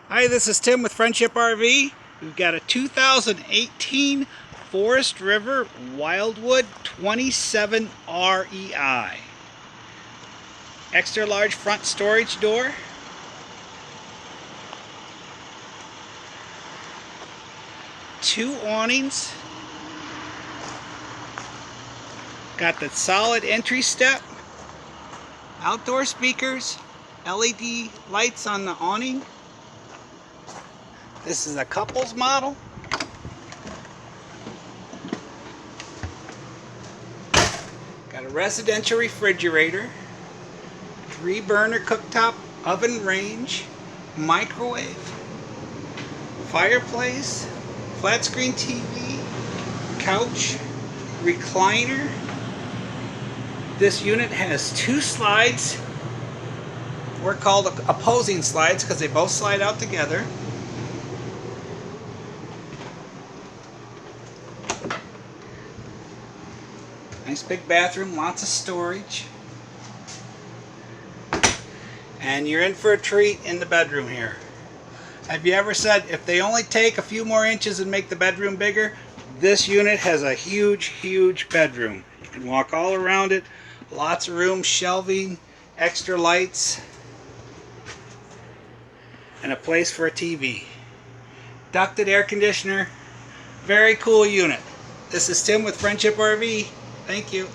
Hi, this is Tim with Friendship RV. We've got a 2018 Forest River Wildwood 27 REI. Extra large front storage door. Two awnings. Got the solid entry step. Outdoor speakers. LED lights on the awning. This is a couples model. Got a residential refrigerator, 3-burner cooktop, oven range, microwave, fireplace, flat screen TV, couch, recliner. This unit has 2 slides. We're called opposing slides because they both slide out together. Nice big bathroom, lots of storage. And you're in for a treat in the bedroom here. Have you ever said, if they only take a few more inches and make the bedroom bigger? This unit has a huge, huge bedroom. You can walk all around it. Lots of room, shelving, extra lights, and a place for a TV. Ducted air conditioner. Very cool unit. This is Tim with Friendship RV. Thank you.